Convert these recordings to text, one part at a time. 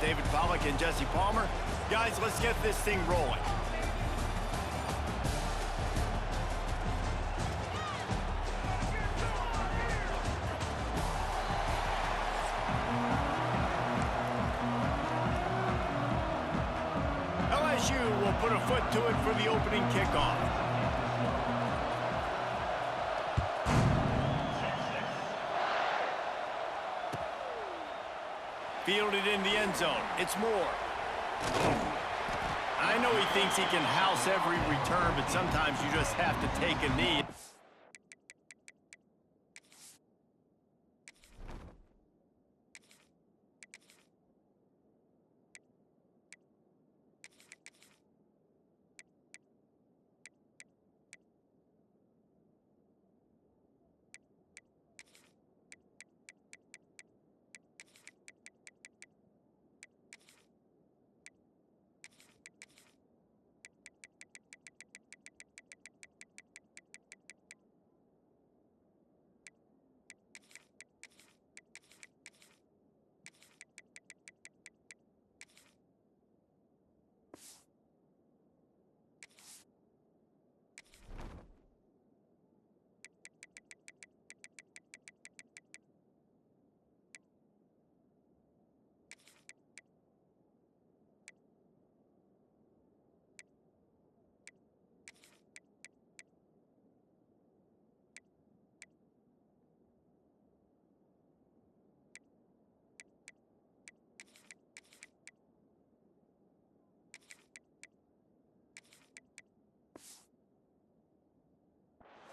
David Pollack and Jesse Palmer. Guys, let's get this thing rolling. LSU will put a foot to it for the opening kickoff. Fielded in the end zone. It's Moore. I know he thinks he can house every return, but sometimes you just have to take a knee.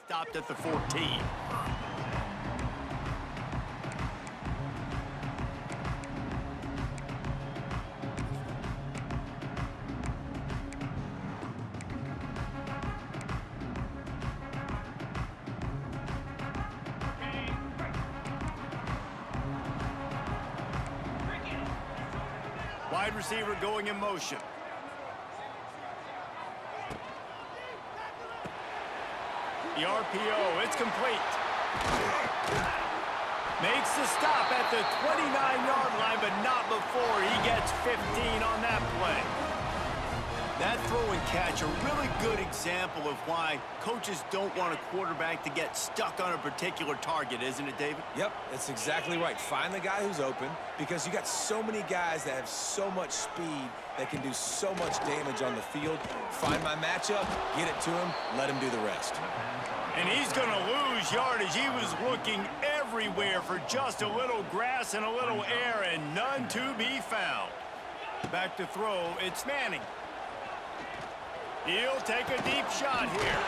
Stopped at the 14. Wide receiver going in motion. The RPO, it's complete. Makes the stop at the 29-yard line, but not before he gets 15 on that play. That throw and catch, a really good example of why coaches don't want a quarterback to get stuck on a particular target, isn't it, David? Yep, that's exactly right. Find the guy who's open, because you got so many guys that have so much speed that can do so much damage on the field. Find my matchup, get it to him, let him do the rest. And he's going to lose yardage. He was looking everywhere for just a little grass and a little air, and none to be found. Back to throw, it's Manning. He'll take a deep shot here.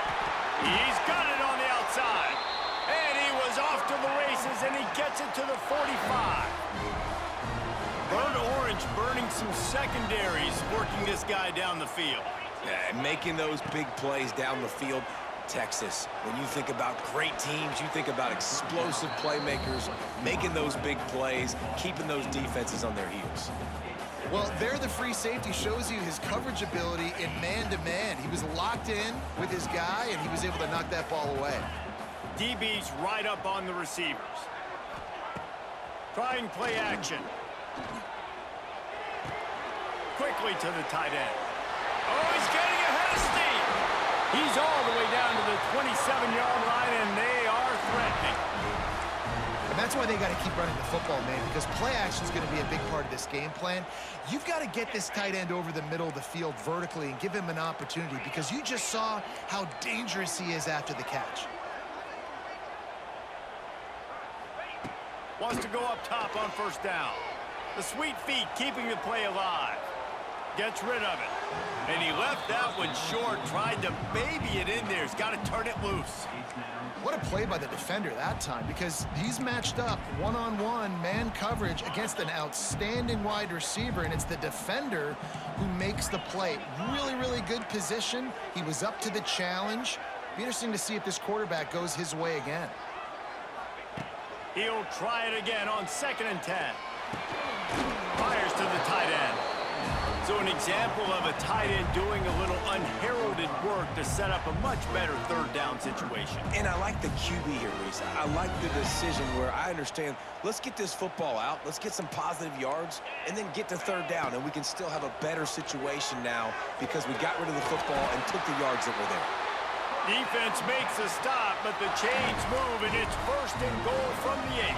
He's got it on the outside. And he was off to the races, and he gets it to the 45. Burnt orange burning some secondaries, working this guy down the field. Yeah, making those big plays down the field. Texas, when you think about great teams, you think about explosive playmakers, making those big plays, keeping those defenses on their heels. Well, there the free safety shows you his coverage ability in man-to-man. He was locked in with his guy, and he was able to knock that ball away. DB's right up on the receivers. Trying play action. Quickly to the tight end. Oh, he's getting ahead of steam. He's all the way down to the 27-yard line, and they are threatening. And that's why they got to keep running the football, man, because play action is going to be a big part of this game plan. You've got to get this tight end over the middle of the field vertically and give him an opportunity, because you just saw how dangerous he is after the catch. Wants to go up top on first down. The sweet feet keeping the play alive. Gets rid of it. And he left that one short, tried to baby it in there. He's got to turn it loose. What a play by the defender that time, because he's matched up one-on-one man coverage against an outstanding wide receiver, and it's the defender who makes the play. Really, really good position. He was up to the challenge. Be interesting to see if this quarterback goes his way again. He'll try it again on 2nd and 10. Fires to the tight end. So an example of a tight end doing a little unheralded work to set up a much better third down situation. And I like the QB here, Reese. I like the decision where I understand, let's get this football out, let's get some positive yards, and then get to third down, and we can still have a better situation now because we got rid of the football and took the yards that were there. Defense makes a stop, but the chains move, and it's first and goal from the 8.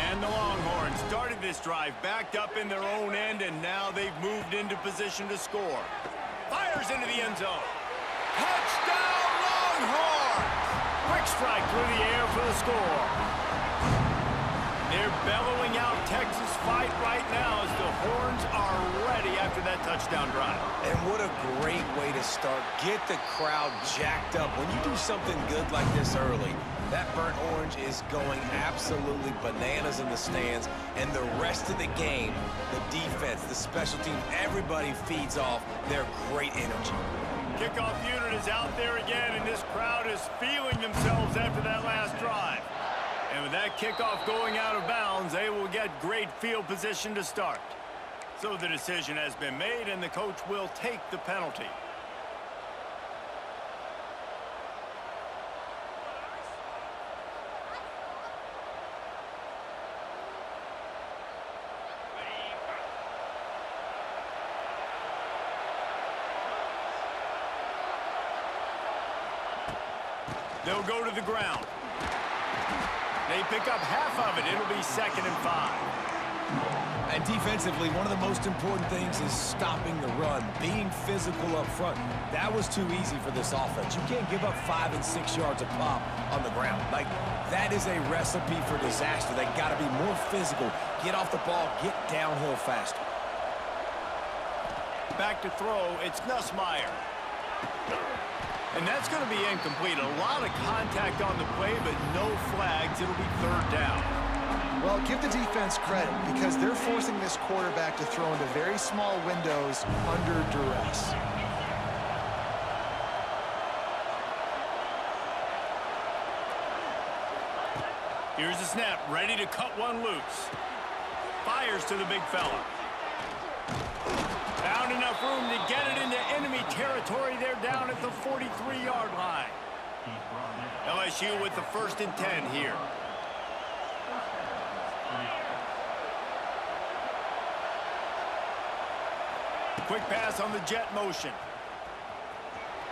And the Longhorns started this drive backed up in their own end, and now they've moved into position to score. Fires into the end zone. Touchdown, Longhorns! Quick strike through the air for the score. They're bellowing out Texas fight right now as the Horns are ready after that touchdown drive. And what a great way to start. Get the crowd jacked up. When you do something good like this early, that burnt orange is going absolutely bananas in the stands. And the rest of the game, the defense, the special teams, everybody feeds off their great energy. Kickoff unit is out there again, and this crowd is feeling themselves after that last drive. And with that kickoff going out of bounds, they will get great field position to start. So the decision has been made, and the coach will take the penalty. They'll go to the ground. They pick up half of it. It'll be 2nd and 5. And defensively, one of the most important things is stopping the run, being physical up front. That was too easy for this offense. You can't give up 5 and 6 yards a pop on the ground. Like, that is a recipe for disaster. They got to be more physical, get off the ball, get downhill faster. Back to throw, it's Nussmeier. And that's going to be incomplete. A lot of contact on the play, but no flags. It'll be 3rd down. Well, give the defense credit because they're forcing this quarterback to throw into very small windows under duress. Here's the snap, ready to cut one loose. Fires to the big fella. Found enough room to get it into enemy territory. They're down at the 43-yard line. LSU with the 1st and 10 here. Quick pass on the jet motion.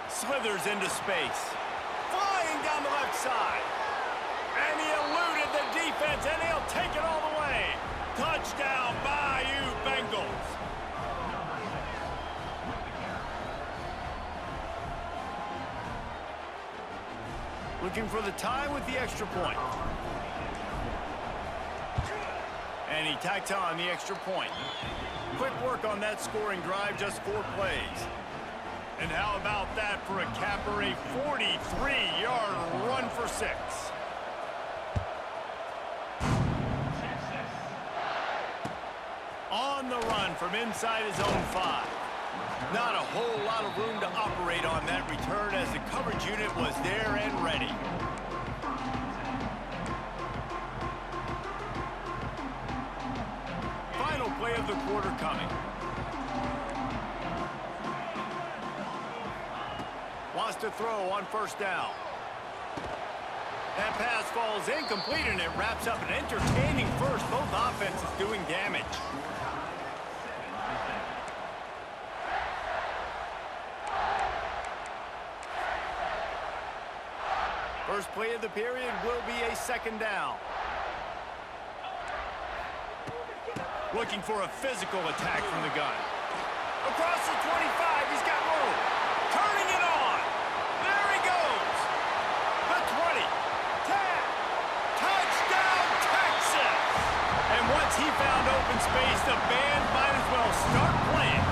Slithers into space. Flying down the left side. And he eluded the defense, and he'll take it all the way. Touchdown, Bayou Bengals. Looking for the tie with the extra point. And he tacks on the extra point. Quick work on that scoring drive, just 4 plays. And how about that for a capper, a 43-yard run for 6. On the run from inside his own 5. Not a whole lot of room to operate on that return as the coverage unit was there and ready. Final play of the quarter coming. Wants to throw on 1st down. That pass falls incomplete, and it wraps up an entertaining first. Both offenses doing damage. First play of the period will be a 2nd down. Looking for a physical attack from the gun. Across the 25, he's got room. Turning it on. There he goes. The 20, 10. Touchdown, Texas. And once he found open space, the band might as well start playing.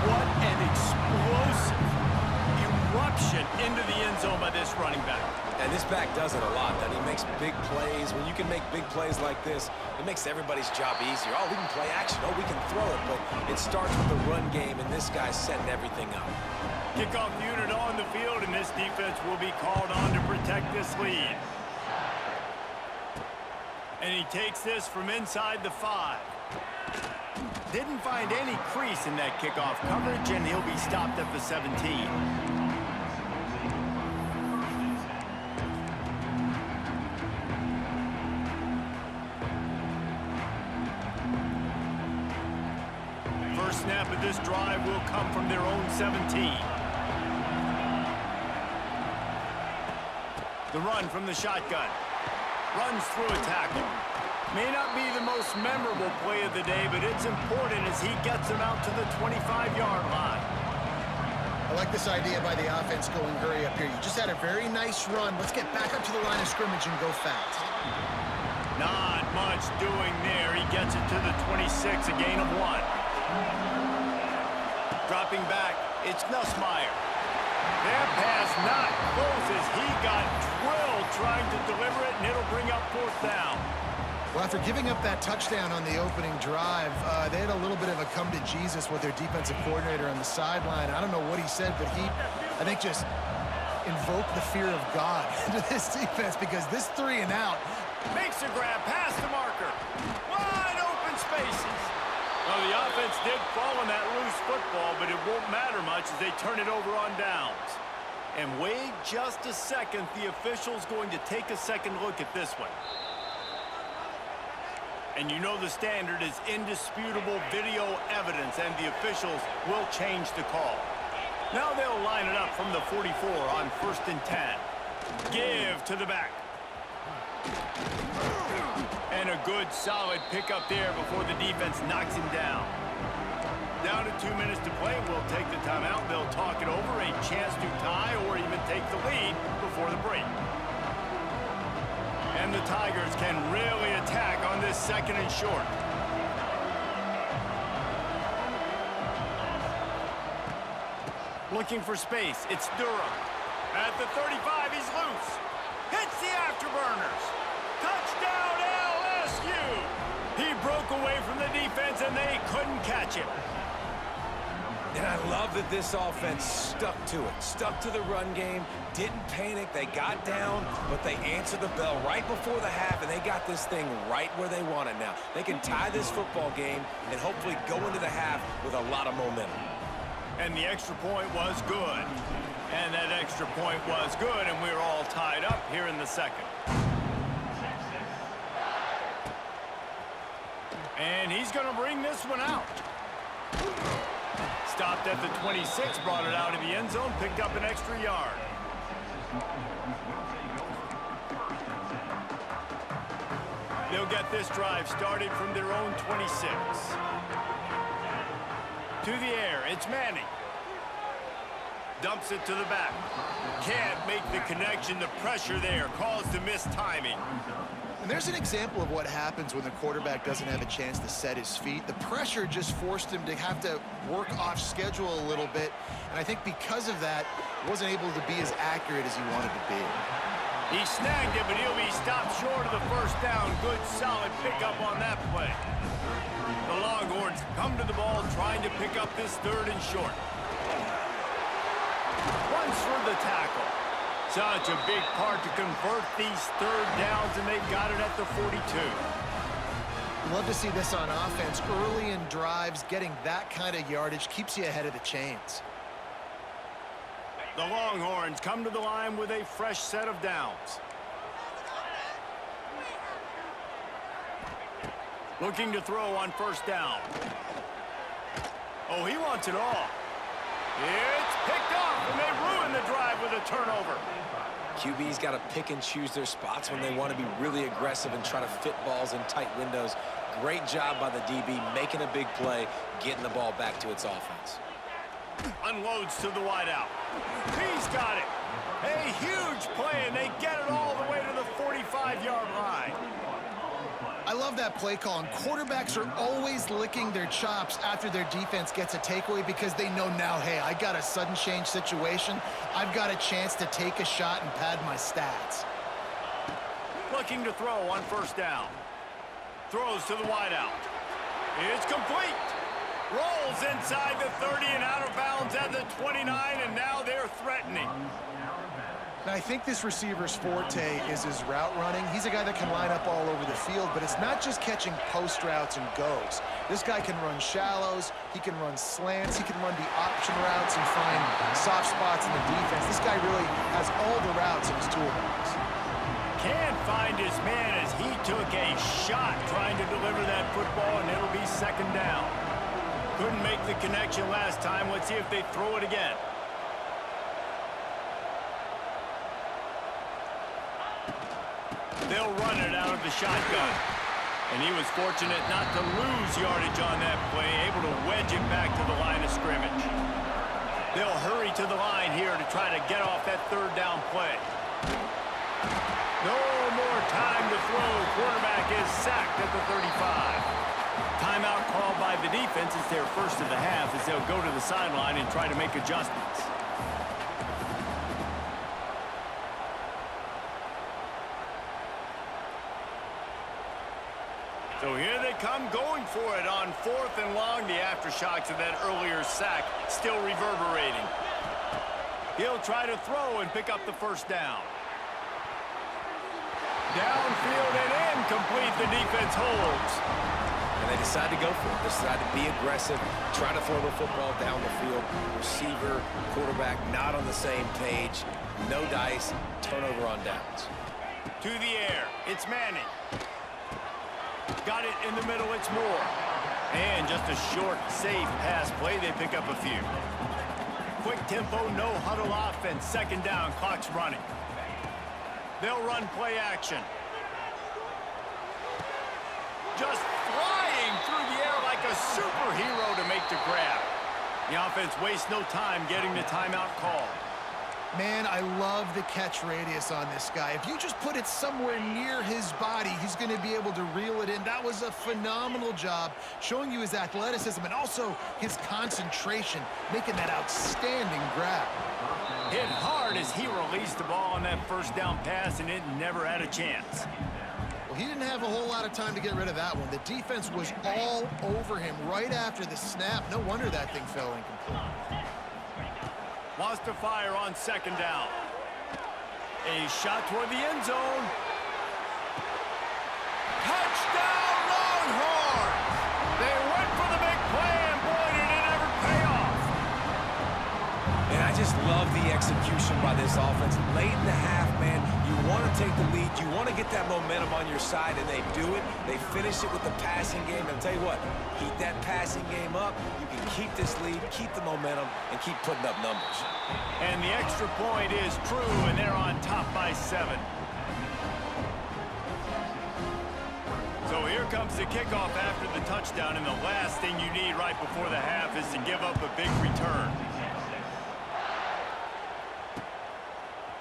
What an explosive eruption into the end zone by this running back. And this back does it a lot. That he makes big plays. When you can make big plays like this, it makes everybody's job easier. Oh, we can play action. Oh, we can throw it. But it starts with the run game, and this guy's setting everything up. Kickoff unit on the field, and this defense will be called on to protect this lead. And he takes this from inside the 5. Didn't find any crease in that kickoff coverage, and he'll be stopped at the 17. First snap of this drive will come from their own 17. The run from the shotgun. Runs through a tackle. May not be the most memorable play of the day, but it's important as he gets him out to the 25-yard line. I like this idea by the offense going hurry up here. You just had a very nice run. Let's get back up to the line of scrimmage and go fast. Not much doing there. He gets it to the 26, a gain of 1. Dropping back, it's Nussmeier. That pass not close as he got drilled trying to deliver it, and it'll bring up 4th down. Well, after giving up that touchdown on the opening drive, they had a little bit of a come-to-Jesus with their defensive coordinator on the sideline. I don't know what he said, but he, I think, just invoked the fear of God into this defense because this 3 and out. Makes a grab past the marker. Wide open spaces. Well, the offense did fall on that loose football, but it won't matter much as they turn it over on downs. And wait just a second. The official's going to take a second look at this one. And you know the standard is indisputable video evidence, and the officials will change the call. Now they'll line it up from the 44 on 1st and 10. Give to the back. And a good, solid pickup there before the defense knocks him down. Down to 2 minutes to play. We'll take the timeout. They'll talk it over. A chance to tie or even take the lead before the break. And the Tigers can really attack on this 2nd and short. Looking for space. It's Durham. At the 35, he's loose. Hits the afterburners. Touchdown, LSU! He broke away from the defense, and they couldn't catch him. And I love that this offense stuck to it. Stuck to the run game, didn't panic. They got down, but they answered the bell right before the half, and they got this thing right where they want it now. They can tie this football game and hopefully go into the half with a lot of momentum. And the extra point was good. And that extra point was good, and we're all tied up here in the 2nd. And he's going to bring this one out. Stopped at the 26, brought it out of the end zone, picked up an extra yard. They'll get this drive started from their own 26. To the air, it's Manning. Dumps it to the back. Can't make the connection. The pressure there caused the missed timing. And there's an example of what happens when the quarterback doesn't have a chance to set his feet. The pressure just forced him to have to work off schedule a little bit. And I think because of that, wasn't able to be as accurate as he wanted to be. He snagged it, but he'll be stopped short of the 1st down. Good, solid pickup on that play. The Longhorns come to the ball trying to pick up this 3rd and short. Runs for the tackle. Such a big part to convert these 3rd downs, and they've got it at the 42. Love to see this on offense. Early in drives, getting that kind of yardage keeps you ahead of the chains. The Longhorns come to the line with a fresh set of downs. Looking to throw on 1st down. Oh, he wants it all. It's picked off, and they ruin the drive with a turnover. QB's got to pick and choose their spots when they want to be really aggressive and try to fit balls in tight windows. Great job by the DB making a big play, getting the ball back to its offense. Unloads to the wideout. He's got it. A huge play, and they get it all the way to the 45-yard line. I love that play call, and quarterbacks are always licking their chops after their defense gets a takeaway because they know now, hey, I got a sudden change situation. I've got a chance to take a shot and pad my stats. Looking to throw on 1st down. Throws to the wideout. It's complete. Rolls inside the 30 and out of bounds at the 29, and now they're threatening. And I think this receiver's forte is his route running. He's a guy that can line up all over the field, but it's not just catching post routes and goes. This guy can run shallows, he can run slants, he can run the option routes and find soft spots in the defense. This guy really has all the routes in his toolbox. Can't find his man as he took a shot trying to deliver that football, and it'll be second down. Couldn't make the connection last time. Let's see if they throw it again. They'll run it out of the shotgun. And he was fortunate not to lose yardage on that play, able to wedge it back to the line of scrimmage. They'll hurry to the line here to try to get off that third down play. No more time to throw. Quarterback is sacked at the 35. Timeout called by the defense. It's their first of the half as they'll go to the sideline and try to make adjustments. So here they come going for it on 4th and long. The aftershocks of that earlier sack still reverberating. He'll try to throw and pick up the first down. Downfield and incomplete. The defense holds. And they decide to go for it. They decide to be aggressive, try to throw the football down the field. Receiver, quarterback not on the same page. No dice, turnover on downs. To the air, it's Manning. Got it in the middle, it's Moore. And just a short, safe pass play, they pick up a few. Quick tempo, no huddle offense. Second down, clock's running. They'll run play action. Just flying through the air like a superhero to make the grab. The offense wastes no time getting the timeout called. Man, I love the catch radius on this guy. If you just put it somewhere near his body, he's going to be able to reel it in. That was a phenomenal job, showing you his athleticism and also his concentration, making that outstanding grab. Hit hard as he released the ball on that first down pass, and it never had a chance. Well, he didn't have a whole lot of time to get rid of that one. The defense was all over him right after the snap. No wonder that thing fell incomplete. Wants to fire on second down. A shot toward the end zone. Touchdown, Longhorns! They went for the big play, and boy, did it ever pay off. And I just love the execution by this offense. Late in the half, man, you want to take the lead. You want to get that momentum on your side, and they do it. They finish it with the passing game. And I'll tell you what, keep that passing game up. You can keep this lead, keep the momentum, and keep putting up numbers. And the extra point is true, and they're on top by 7. So here comes the kickoff after the touchdown, and the last thing you need right before the half is to give up a big return.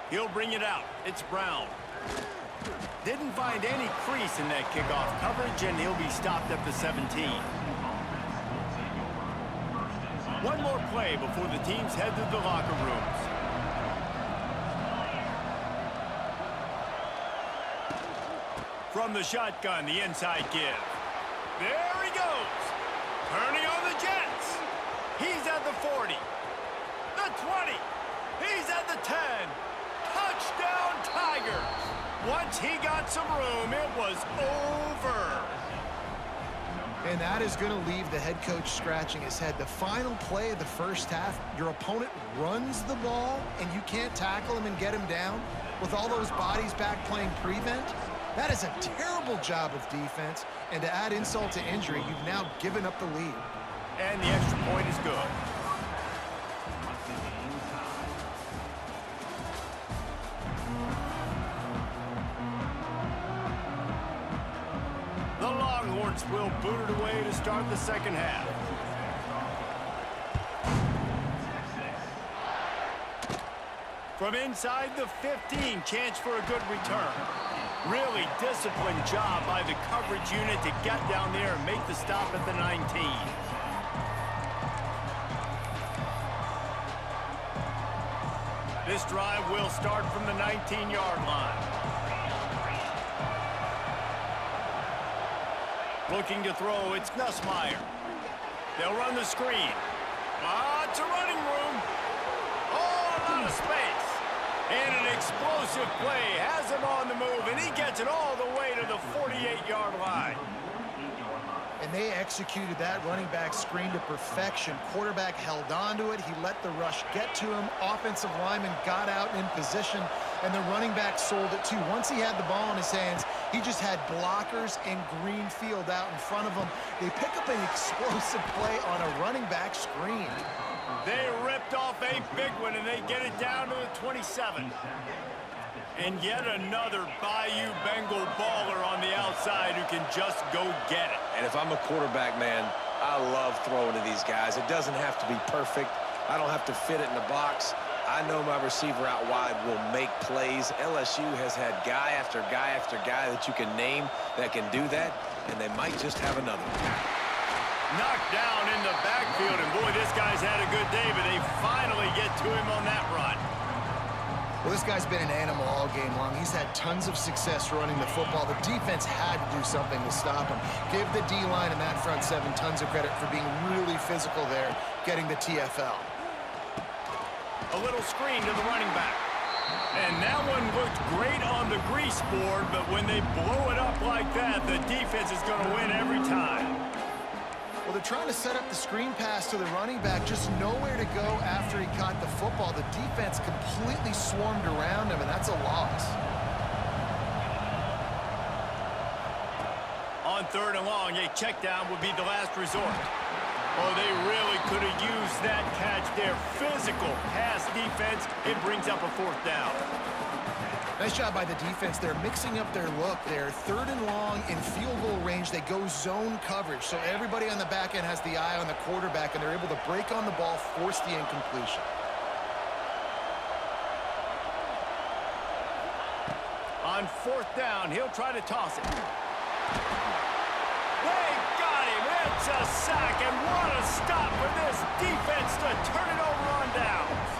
He'll bring it out. It's Brown. Didn't find any crease in that kickoff coverage, and he'll be stopped at the 17. One more play before the teams head to the locker rooms. From the shotgun, the inside give. There he goes. Turning on the Jets. He's at the 40. The 20. He's at the 10. Touchdown, Tigers. Once he got some room, it was over. And that is going to leave the head coach scratching his head. The final play of the first half, your opponent runs the ball, and you can't tackle him and get him down with all those bodies back playing prevent. That is a terrible job of defense, and to add insult to injury, you've now given up the lead. And the extra point is good. The Longhorns will boot it away to start the second half. From inside the 15, chance for a good return. Really disciplined job by the coverage unit to get down there and make the stop at the 19. This drive will start from the 19-yard line. Looking to throw, it's Nussmeier. They'll run the screen. Lots of running room. Oh, a lot of space. And an explosive play has him on the move, and he gets it all the way to the 48-yard line. And they executed that running back screen to perfection. Quarterback held on to it. He let the rush get to him. Offensive lineman got out in position, and the running back sold it too. Once he had the ball in his hands, he just had blockers and green field out in front of him. They pick up an explosive play on a running back screen. They ripped off a big one, and they get it down to the 27. And yet another Bayou Bengal baller on the outside who can just go get it. And if I'm a quarterback, man, I love throwing to these guys. It doesn't have to be perfect. I don't have to fit it in the box. I know my receiver out wide will make plays. LSU has had guy after guy after guy that you can name that can do that, and they might just have another. Knocked down in the backfield, and boy, this guy's had a good day, but they finally get to him on that run. Well, this guy's been an animal all game long. He's had tons of success running the football. The defense had to do something to stop him. Give the D-line and that front seven tons of credit for being really physical there, getting the TFL. A little screen to the running back. And that one looked great on the grease board, but when they blow it up like that, the defense is going to win every time. Well, they're trying to set up the screen pass to the running back, just nowhere to go after he caught the football. The defense completely swarmed around him, and that's a loss. On 3rd and long, a check down would be the last resort. Oh, they really could have used that catch there. Physical pass defense. It brings up a 4th down. Nice job by the defense. They're mixing up their look there. 3rd and long in field goal range. They go zone coverage. So everybody on the back end has the eye on the quarterback, and they're able to break on the ball, force the incompletion. On 4th down, he'll try to toss it. They got him. It's a sack, and what a stop for this defense to turn it over on downs.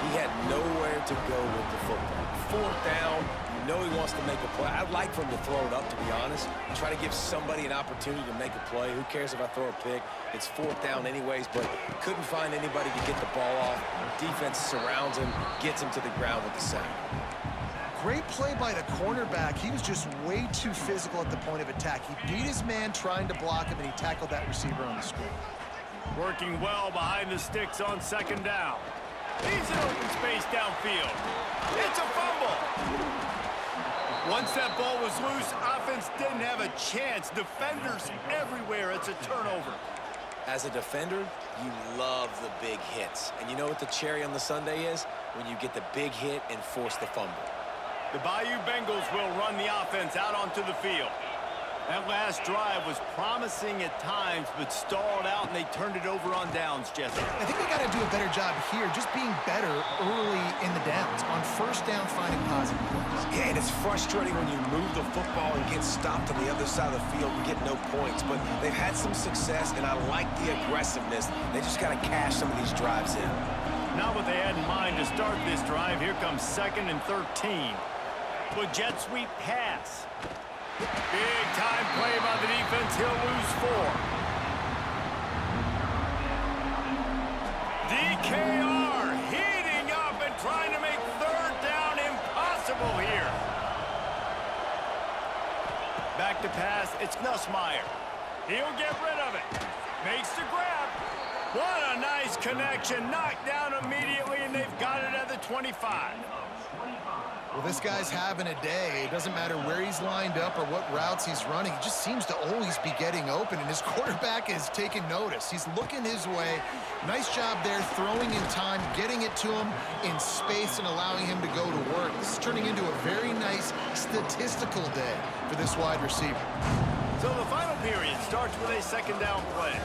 He had nowhere to go with the football. 4th down, you know he wants to make a play. I'd like for him to throw it up, to be honest. Try to give somebody an opportunity to make a play. Who cares if I throw a pick? It's 4th down anyways, but couldn't find anybody to get the ball off. Defense surrounds him, gets him to the ground with the sack. Great play by the cornerback. He was just way too physical at the point of attack. He beat his man trying to block him, and he tackled that receiver on the screen. Working well behind the sticks on 2nd down. He's in open space downfield. It's a fumble. Once that ball was loose, offense didn't have a chance. Defenders everywhere. It's a turnover. As a defender, you love the big hits. And you know what the cherry on the sundae is? When you get the big hit and force the fumble. The Bayou Bengals will run the offense out onto the field. That last drive was promising at times, but stalled out, and they turned it over on downs, Jesse. I think they got to do a better job here, just being better early in the downs. On 1st down, finding positive plays. Yeah, and it's frustrating when you move the football and get stopped on the other side of the field and get no points. But they've had some success, and I like the aggressiveness. They just got to cash some of these drives in. Not what they had in mind to start this drive. Here comes 2nd and 13. With jet sweep pass. Big time play by the defense. He'll lose 4. DKR heating up and trying to make 3rd down impossible here. Back to pass. It's Nussmeier. He'll get rid of it. Makes the grab. What a nice connection. Knocked down immediately, and they've got it at the 25. Well, this guy's having a day. It doesn't matter where he's lined up or what routes he's running. He just seems to always be getting open, and his quarterback is taking notice. He's looking his way. Nice job there, throwing in time, getting it to him in space and allowing him to go to work. This is turning into a very nice statistical day for this wide receiver. So the final period starts with a 2nd down play.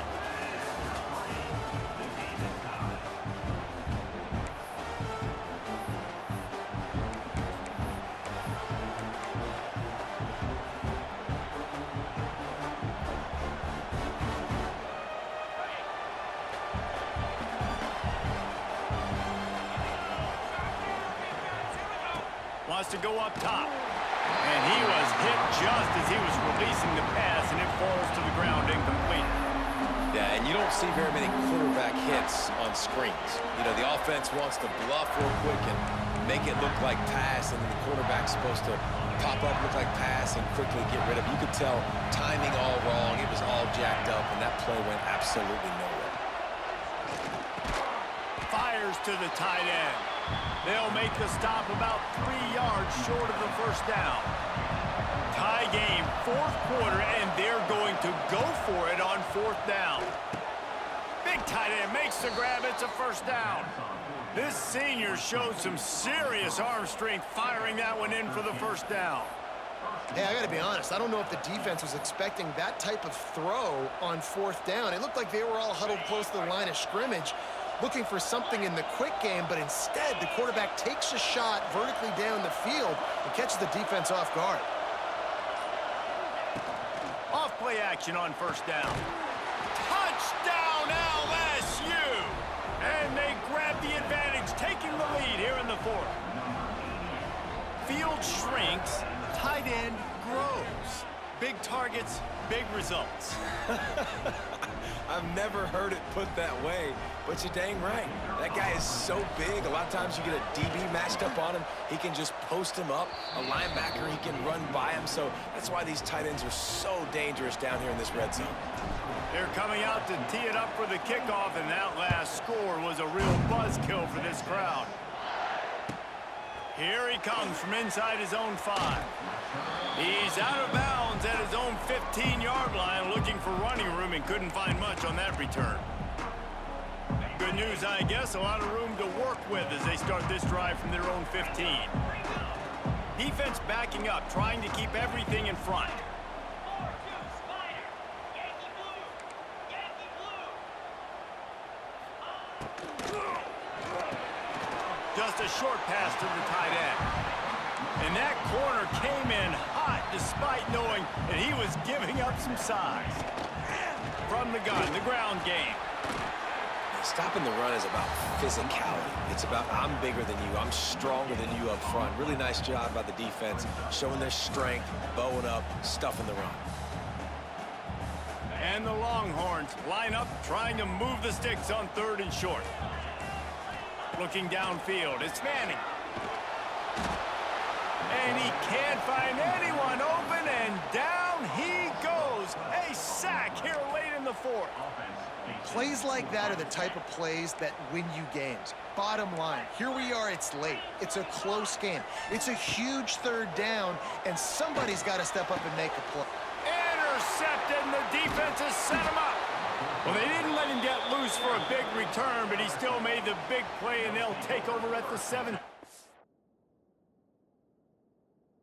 Wants to go up top. And he was hit just as he was releasing the pass, and it falls to the ground incomplete. Yeah, and you don't see very many quarterback hits on screens. You know, the offense wants to bluff real quick and make it look like pass, and then the quarterback's supposed to pop up, look like pass, and quickly get rid of it. You could tell timing all wrong. It was all jacked up, and that play went absolutely nowhere. Fires to the tight end. They'll make the stop about 3 yards short of the first down. Tie game, fourth quarter, and they're going to go for it on fourth down. Big tight end makes the grab. It's a first down. This senior showed some serious arm strength firing that one in for the first down. Hey, I got to be honest. I don't know if the defense was expecting that type of throw on fourth down. It looked like they were all huddled close to the line of scrimmage, looking for something in the quick game, but instead the quarterback takes a shot vertically down the field and catches the defense off guard. Off play action on first down. Touchdown LSU! And they grab the advantage, taking the lead here in the fourth. Field shrinks, tight end grows. Big targets, big results. I've never heard it put that way, but you're dang right. That guy is so big. A lot of times you get a DB matched up on him. He can just post him up. A linebacker, he can run by him. So that's why these tight ends are so dangerous down here in this red zone. They're coming out to tee it up for the kickoff, and that last score was a real buzzkill for this crowd. Here he comes from inside his own 5. He's out of bounds at his own 15-yard line, looking for running room, and couldn't find much on that return. Good news, I guess, a lot of room to work with as they start this drive from their own 15. Defense backing up, trying to keep everything in front. Just a short pass to the tight end. And that corner came in hot despite knowing that he was giving up some size. From the gun, the ground game. Stopping the run is about physicality. It's about I'm bigger than you, I'm stronger than you up front. Really nice job by the defense, showing their strength, bowing up, stuffing the run. And the Longhorns line up, trying to move the sticks on third and short. Looking downfield, it's Manning. And he can't find anyone open, and down he goes. A sack here late in the fourth. Plays like that are the type of plays that win you games. Bottom line, here we are, it's late. It's a close game. It's a huge third down, and somebody's got to step up and make a play. Intercepted, and the defense has set him up. Well, they didn't let him get loose for a big return, but he still made the big play, and they'll take over at the 7.